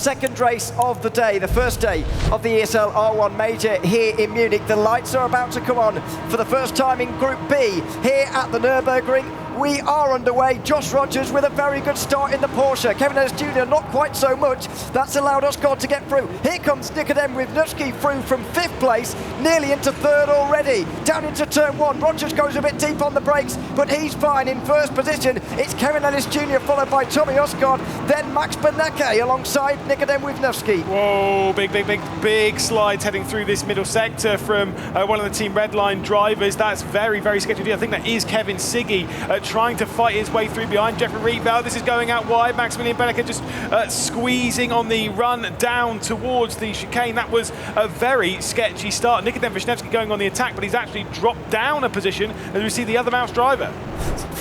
second race of the day, the first day of the ESL R1 Major here in Munich. The lights are about to come on for the first time in Group B here at the Nürburgring. We are underway. Josh Rogers with a very good start in the Porsche. Kevin Ellis Jr. not quite so much. That's allowed Oscar to get through. Here comes Nikodem Wisniewski through from 5th place, nearly into 3rd already. Down into turn 1. Rogers goes a bit deep on the brakes, but he's fine in 1st position. It's Kevin Ellis Jr. followed by Tommy Oscar, then Max Bernacke alongside Nikodem Wisniewski. Whoa, big slides heading through this middle sector from one of the Team Redline drivers. That's very, very sketchy. I think that is Kevin Siggy trying to fight his way through behind Jeffrey Rietveld. This is going out wide. Maximilian Bernacke just squeezing on the run down towards the chicane. That was a very sketchy start. Nikodem Wisniewski going on the attack, but he's actually dropped down a position as we see the other Mouse driver.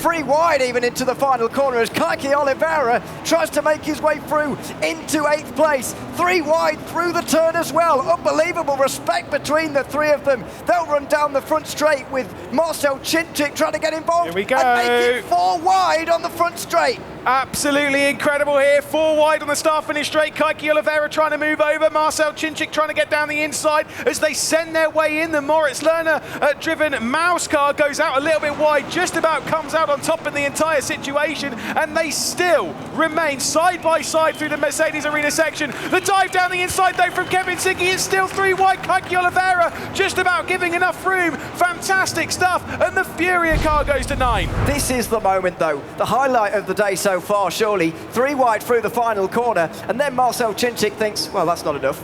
3 wide even into the final corner as Kaiki Oliveira tries to make his way through into 8th place. 3 wide through the turn as well. Unbelievable respect between the 3 of them. They'll run down the front straight with Marcel Chinchik trying to get involved. Here we go. And make it 4 wide on the front straight. Absolutely incredible here. 4 wide on the start-finish straight. Kaiki Oliveira trying to move over. Marcel Chinchik trying to get down the inside as they send their way in. The Moritz Lerner-driven Mouse car goes out a little bit wide, just about comes out on top in the entire situation, and they still remain side by side through the Mercedes Arena section. The dive down the inside, though, from Kevin Siggy is still 3 wide. Kaiki Oliveira just about giving enough room. Fantastic stuff, and the Furia car goes to 9. This is the moment, though, the highlight of the day so far, surely. 3 wide through the final corner, and then Marcel Chinchik thinks, well, that's not enough.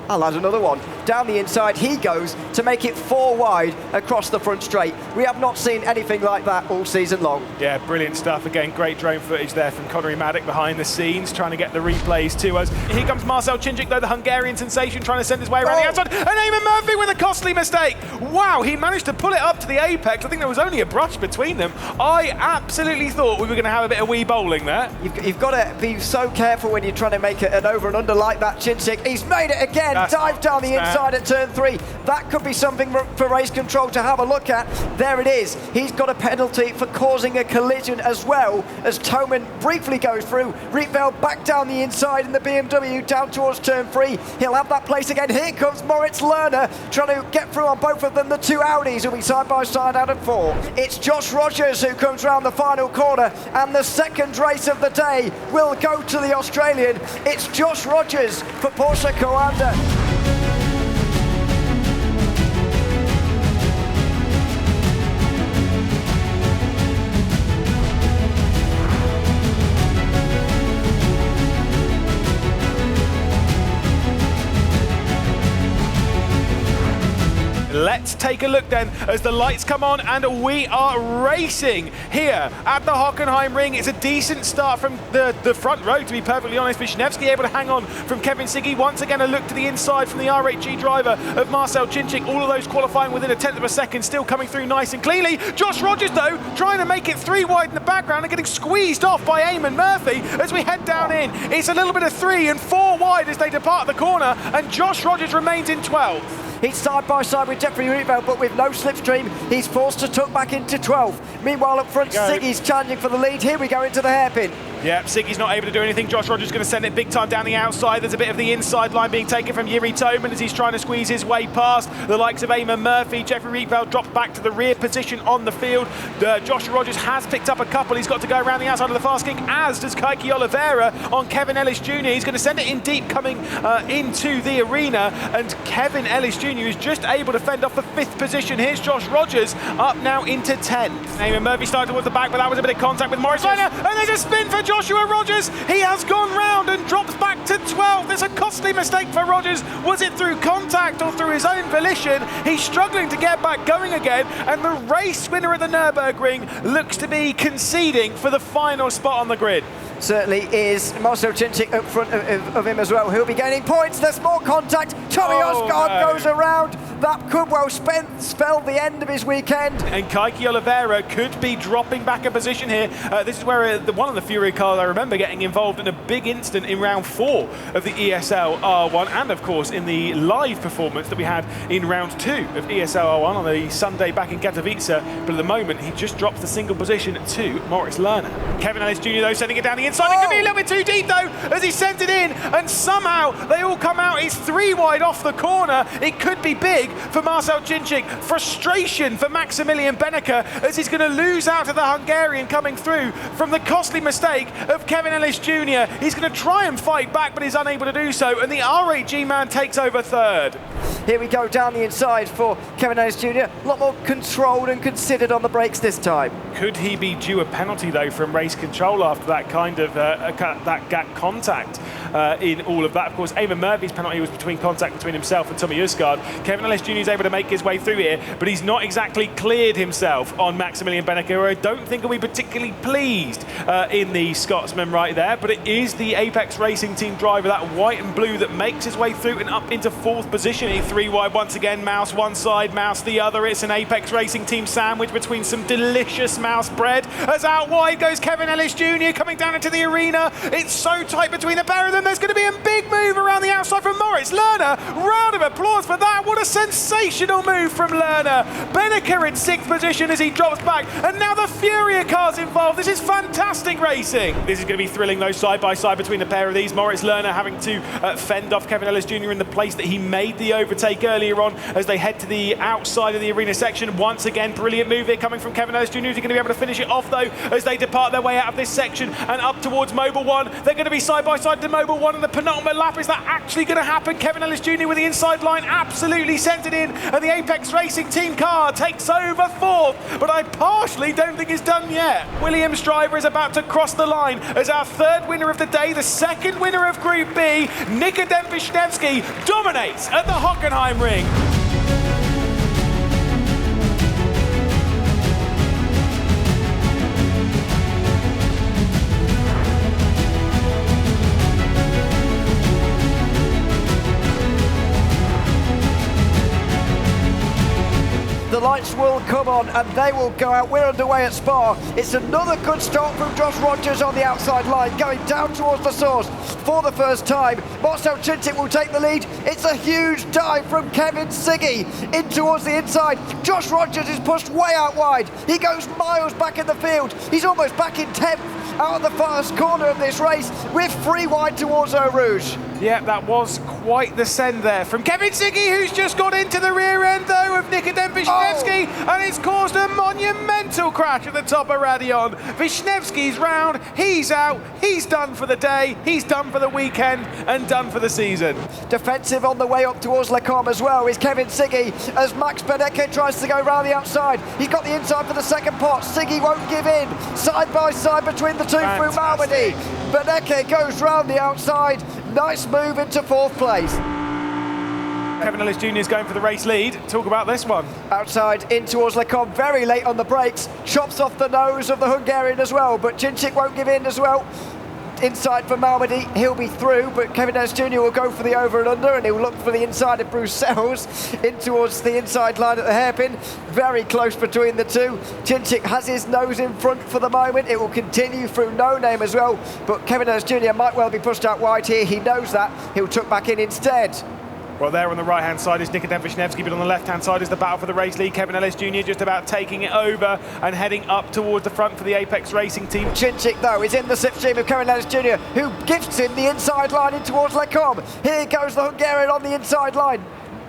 I'll add another one. Down the inside he goes to make it 4 wide across the front straight. We have not seen anything like that all season long. Yeah, brilliant stuff. Again, great drone footage there from Connery Maddock behind the scenes, trying to get the replays to us. Here comes Marcel Chinchik, though, the Hungarian sensation, trying to send his way around the outside. And Eamon Murphy with a costly mistake. Wow, he managed to pull it up to the apex. I think there was only a brush between them. I absolutely thought we were going to have a bit of wee bowling there. You've got to be so careful when you're trying to make it an over and under like that, Chinchik. He's made it again. Dive down the inside at turn 3. That could be something for race control to have a look at. There it is. He's got a penalty for causing a collision as well as Toman briefly goes through. Rietveld back down the inside in the BMW down towards turn 3. He'll have that place again. Here comes Moritz Lerner trying to get through on both of them. The 2 Audis will be side by side out of 4. It's Josh Rogers who comes round the final corner, and the second race of the day will go to the Australian. It's Josh Rogers for Porsche Coanda. Let's take a look then as the lights come on and we are racing here at the Hockenheim Ring. It's a decent start from the front row, to be perfectly honest. Wisniewski able to hang on from Kevin Siggy. Once again, a look to the inside from the R8G driver of Marcel Chinchik. All of those qualifying within a 10th of a second, still coming through nice and cleanly. Josh Rogers, though, trying to make it 3 wide in the background and getting squeezed off by Eamon Murphy as we head down in. It's a little bit of 3 and 4 wide as they depart the corner, and Josh Rogers remains in 12th. He's side by side with Jeffrey Rietveld, but with no slipstream, he's forced to tuck back into 12th. Meanwhile, up front, Siggy's challenging for the lead. Here we go into the hairpin. Yeah, Siggy's not able to do anything. Josh Rogers is going to send it big time down the outside. There's a bit of the inside line being taken from Yuri Toman as he's trying to squeeze his way past the likes of Eamon Murphy. Jeffrey Rietveld dropped back to the rear position on the field. Josh Rogers has picked up a couple. He's got to go around the outside of the fast kick, as does Kaiki Oliveira on Kevin Ellis Jr. He's going to send it in deep coming into the arena, and Kevin Ellis Jr. is just able to fend off the 5th position. Here's Josh Rogers up now into 10th. Eamon Murphy started towards the back, but that was a bit of contact with Moritz Lerner, and there's a spin for Joshua Rogers. He has gone round and drops back to 12th. There's a costly mistake for Rogers. Was it through contact or through his own volition? He's struggling to get back going again, and the race winner at the Nürburgring looks to be conceding for the final spot on the grid. Certainly is. Marcel Chinchik up front of him as well. He'll be gaining points. There's more contact. Tommy Osgaard goes around. That could well spell the end of his weekend. And Kaiki Oliveira could be dropping back a position here. This is where one of the Fury cars, I remember getting involved in a big incident in round 4 of the ESL R1, and of course in the live performance that we had in round 2 of ESL R1 on the Sunday back in Katowice. But at the moment, he just drops the single position to Moritz Lerner. Kevin Ellis Jr. though sending it down the inside. It could be a little bit too deep though, as he sends it in, and somehow they all come out. It's 3 wide off the corner. It could be big for Marcel Cincic. Frustration for Maximilian Benneker as he's going to lose out to the Hungarian coming through from the costly mistake of Kevin Ellis Jr. He's going to try and fight back, but he's unable to do so, and the R8G man takes over third. Here we go down the inside for Kevin Ellis Jr. A lot more controlled and considered on the brakes this time. Could he be due a penalty though from race control after that kind of that gap contact in all of that? Of course, Eamon Murphy's penalty was between contact between himself and Tommy Usgaard. Kevin Ellis Jr. is able to make his way through here, but he's not exactly cleared himself on Maximilian Benneker, who I don't think will be particularly pleased in the Scotsman right there. But it is the Apex Racing Team driver, that white and blue, that makes his way through and up into 4th position. He's 3 wide once again. Mouse one side, Mouse the other. It's an Apex Racing Team sandwich between some delicious Mouse bread. As out wide goes Kevin Ellis Jr. coming down into the arena. It's so tight between the pair of them. There's going to be a big move around the outside from Moritz Lerner. Round of applause for that. What a sensational move from Lerner. Benneker in 6th position as he drops back, and now the Furia car's involved. This is fantastic racing. This is going to be thrilling though, side by side between the pair of these. Moritz Lerner having to fend off Kevin Ellis Jr. in the place that he made the overtake earlier on as they head to the outside of the arena section. Once again, brilliant move here coming from Kevin Ellis Jr. Is he going to be able to finish it off though as they depart their way out of this section and up towards Mobile 1? They're going to be side by side to Mobile 1 in the penultimate lap. Is that actually going to happen? Kevin Ellis Jr. with the inside line absolutely sent it in, and the Apex Racing Team car takes over 4th, but I partially don't think it's done yet. Williams driver is about to cross the line as our 3rd winner of the day, the 2nd winner of Group B, Nikodem Wisniewski, dominates at the Hockenheim Ring. The lights will come on and they will go out. We're underway at Spa. It's another good start from Josh Rogers on the outside line, going down towards the source for the first time. Marcel Cincic will take the lead. It's a huge dive from Kevin Siggy in towards the inside. Josh Rogers is pushed way out wide. He goes miles back in the field. He's almost back in 10th out of the first corner of this race with 3 wide towards Eau Rouge. Yeah, that was quite the send there from Kevin Siggy, who's just got into the rear end though of Nikodem Wisniewski, and it's caused a monumental crash at the top of Radion. Wisniewski's round, he's out, he's done for the day, he's done for the weekend, and done for the season. Defensive on the way up towards Le Combe as well is Kevin Siggy as Max Benneker tries to go round the outside. He's got the inside for the second pot. Siggy won't give in. Side by side between the two through Malmedy. Benneker goes round the outside. Nice move into 4th place. Kevin Ellis Jr. is going for the race lead. Talk about this one. Outside in towards Le Combe, very late on the brakes. Chops off the nose of the Hungarian as well, but Cincic won't give in as well. Inside for Malmedy, he'll be through, but Kevin Ellis Jr. will go for the over and under, and he'll look for the inside of Bruce Sells in towards the inside line at the hairpin. Very close between the two. Cincic has his nose in front for the moment. It will continue through No Name as well, but Kevin Ellis Jr. might well be pushed out wide here. He knows that. He'll tuck back in instead. Well, there on the right-hand side is Nikodem Wisniewski, but on the left-hand side is the battle for the race lead. Kevin Ellis Jr. just about taking it over and heading up towards the front for the Apex Racing Team. Cincic, though, is in the slipstream of Kevin Ellis Jr., who gifts him the inside line in towards Le Combe. Here goes the Hungarian on the inside line.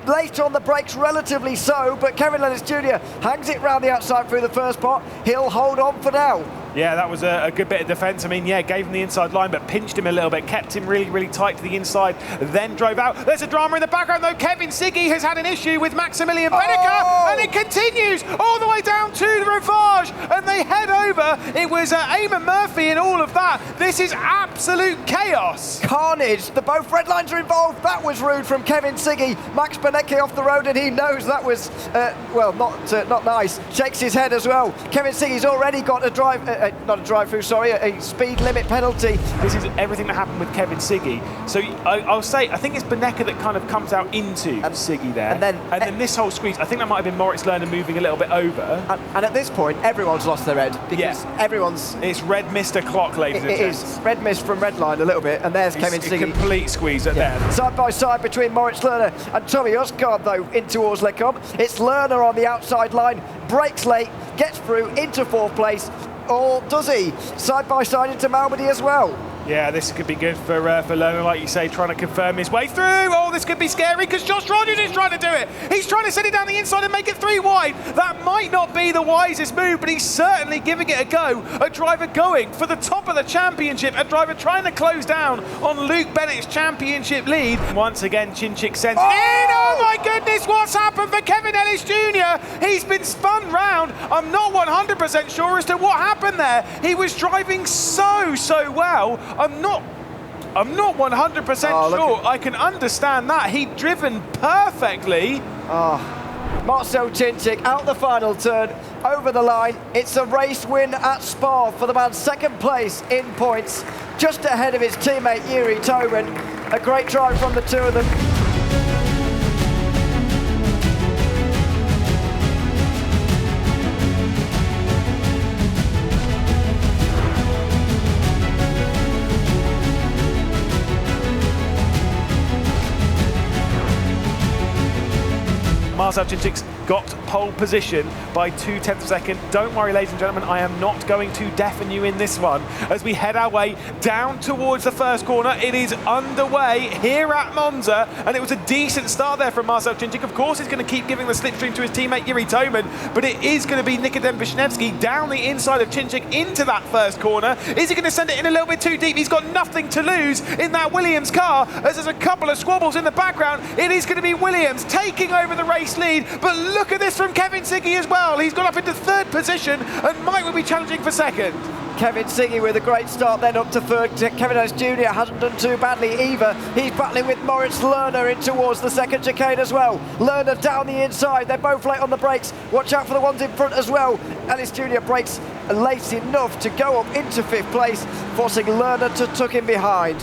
Late on the brakes, relatively so, but Kevin Ellis Jr. hangs it round the outside through the first pot. He'll hold on for now. Yeah, that was a good bit of defence. I mean, yeah, gave him the inside line, but pinched him a little bit, kept him really, really tight to the inside, then drove out. There's a drama in the background, though. Kevin Siggy has had an issue with Maximilian Benneker, and it continues all the way down to the Rivage, and they head over. It was Eamon Murphy and all of that. This is absolute chaos. Carnage. Both red lines are involved. That was rude from Kevin Siggy. Max Benneker off the road, and he knows that was, well, not nice. Shakes his head as well. Kevin Siggy's already got a drive... not a drive-through, sorry, a speed limit penalty. This is everything that happened with Kevin Siggy. So I'll say, I think it's Benneker that kind of comes out into Siggy there. And then this whole squeeze, I think that might have been Moritz Lerner moving a little bit over. And at this point, everyone's lost their head because everyone's... It's red mist o'clock, ladies and gents. It is. Red mist from red line a little bit, and there's Kevin Siggy. A complete squeeze at there. Side by side between Moritz Lerner and Tommy Usgaard, though, in towards Le Combe. It's Lerner on the outside line, breaks late, gets through into 4th place. Or does he? Side by side into Malmedy as well. Yeah, this could be good for Lerner, like you say, trying to confirm his way through. Oh, this could be scary because Josh Rogers is trying to do it. He's trying to send it down the inside and make it 3 wide. That might not be the wisest move, but he's certainly giving it a go. A driver going for the top of the championship, a driver trying to close down on Luke Bennett's championship lead. Once again, Chinchik sends it in. Oh my goodness, what's happened for Kevin Ellis Jr.? He's been spun round. I'm not 100% sure as to what happened there. He was driving so well. I'm not 100% sure. I can understand that. He'd driven perfectly. Marcel Chinchik out the final turn, over the line. It's a race win at Spa for the man, second place in points, just ahead of his teammate Yuri Toman. A great drive from the two of them. Marcel Chinchik's got pole position by 0.2 of a second. Don't worry, ladies and gentlemen, I am not going to deafen you in this one. As we head our way down towards the first corner, it is underway here at Monza, and it was a decent start there from Marcel Chinchik. Of course, he's going to keep giving the slipstream to his teammate Yuri Toman, but it is going to be Nikodem Wisniewski down the inside of Chinchik into that first corner. Is he going to send it in a little bit too deep? He's got nothing to lose in that Williams car, as there's a couple of squabbles in the background. It is going to be Williams taking over the race lead, but look at this from Kevin Siggy as well. He's got up into third position and might well be challenging for second. Kevin Siggy with a great start, then up to third. Kevin Ellis Jr. hasn't done too badly either. He's battling with Moritz Lerner in towards the second chicane as well. Lerner down the inside. They're both late on the brakes. Watch out for the ones in front as well. Ellis Jr. brakes late enough to go up into 5th place, forcing Lerner to tuck him behind.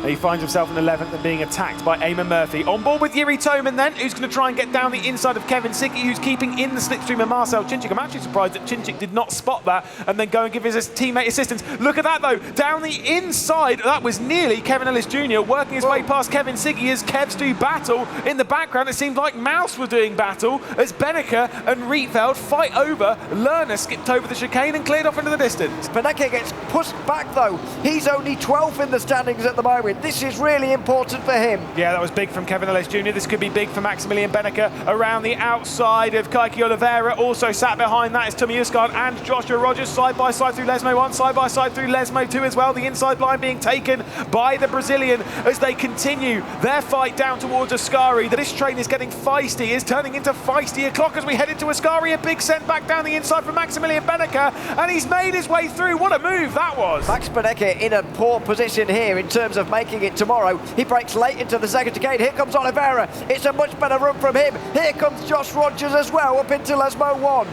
He finds himself in 11th and being attacked by Eamon Murphy. On board with Yuri Toman then, who's going to try and get down the inside of Kevin Siggy, who's keeping in the slipstream of Marcel Chinchik. I'm actually surprised that Chinchik did not spot that and then go and give his teammate assistance. Look at that though, down the inside. That was nearly Kevin Ellis Jr. working his way past Kevin Siggy as Kevs do battle. In the background, it seemed like Mouse were doing battle as Benneker and Rietveld fight over. Lerner skipped over the chicane and cleared off into the distance. Benneker gets pushed back though. He's only 12th in the standings at the moment. This is really important for him. Yeah, that was big from Kevin Ellis Jr. This could be big for Maximilian Benneker around the outside of Kaiki Oliveira. Also sat behind that is Tommy Uskard and Joshua Rogers side by side through Lesmo 1, side by side through Lesmo 2 as well. The inside line being taken by the Brazilian as they continue their fight down towards Ascari. This train is getting feisty, is turning into feisty o'clock as we head into Ascari. A big send back down the inside from Maximilian Benneker, and he's made his way through. What a move that was. Max Benneker in a poor position here in terms of making it tomorrow. He breaks late into the second chicane. Here comes Oliveira. It's a much better run from him. Here comes Josh Rogers as well, up into Lesmo 1.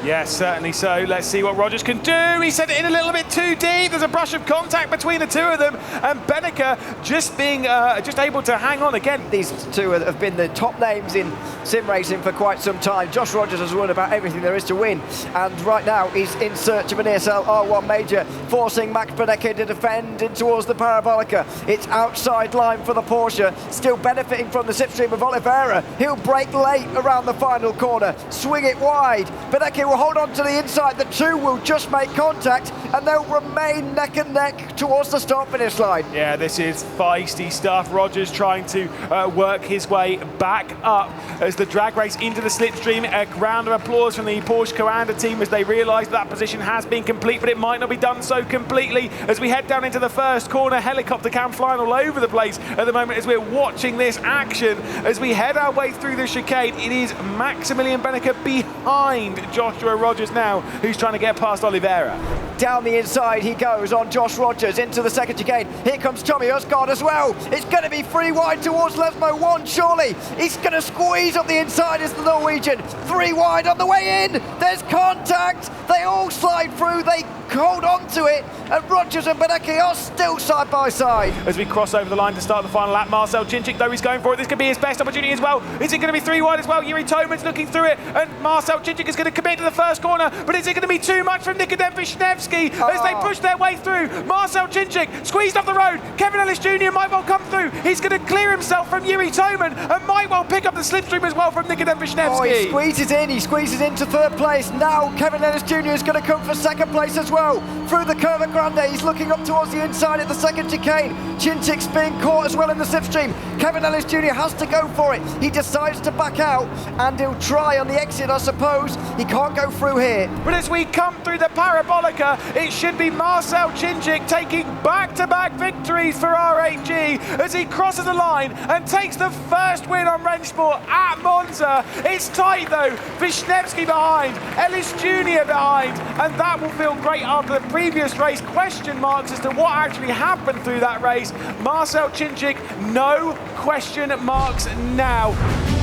Yes, certainly so. Let's see what Rogers can do. He sent it in a little bit too deep. There's a brush of contact between the two of them, and Benneker just being just able to hang on again. These two have been the top names in sim racing for quite some time. Josh Rogers has won about everything there is to win, and right now he's in search of an ESL R1 Major, forcing Max Benneker to defend in towards the Parabolica. It's outside line for the Porsche, still benefiting from the slipstream of Oliveira. He'll break late around the final corner, swing it wide. Benneker will hold on to the inside. The two will just make contact, and they'll remain neck and neck towards the start-finish line. Yeah, this is feisty stuff. Rogers trying to work his way back up as the drag race into the slipstream. A round of applause from the Porsche Coanda team as they realise that position has been complete, but it might not be done so completely as we head down into the first corner. Helicopter cam flying all over the place at the moment as we're watching this action. As we head our way through the chicane, it is Maximilian Benneker behind Joshua Rogers now, who's trying to get past Oliveira. Down the inside he goes on Josh Rogers into the second chicane. Here comes Tommy Uskard as well. It's going to be 3 wide towards Lesmo 1, surely. He's going to squeeze up the inside as the Norwegian. 3 wide on the way in. There's contact. They all slide through. They hold on to it, and Rogers and Benneker are still side by side. As we cross over the line to start the final lap, Marcel Chinchik, though, he's going for it. This could be his best opportunity as well. Is it going to be 3 wide as well? Yuri Toman's looking through it, and Marcel Chinchik is going to commit to the first corner, but is it going to be too much from Nikodem Wisniewski as they push their way through? Marcel Chinchik squeezed off the road. Kevin Ellis Jr. might well come through. He's going to clear himself from Yuri Toman and might well pick up the slipstream as well from Nikodem Wisniewski. Oh, he squeezes into third place. Now Kevin Ellis Jr. is going to come for second place as well. Through the curve at Grande. He's looking up towards the inside at the second chicane. Chinchik's being caught as well in the slipstream. Kevin Ellis Jr. has to go for it. He decides to back out, and he'll try on the exit, I suppose. He can't go through here. But as we come through the Parabolica, it should be Marcel Chinchik taking back-to-back victories for R8G as he crosses the line and takes the first win on Rennsport at Monza. It's tight though. Wisniewski behind, Ellis Jr. behind, and that will feel great after the previous race. Question marks as to what actually happened through that race. Marcel Chinchik, no question marks now.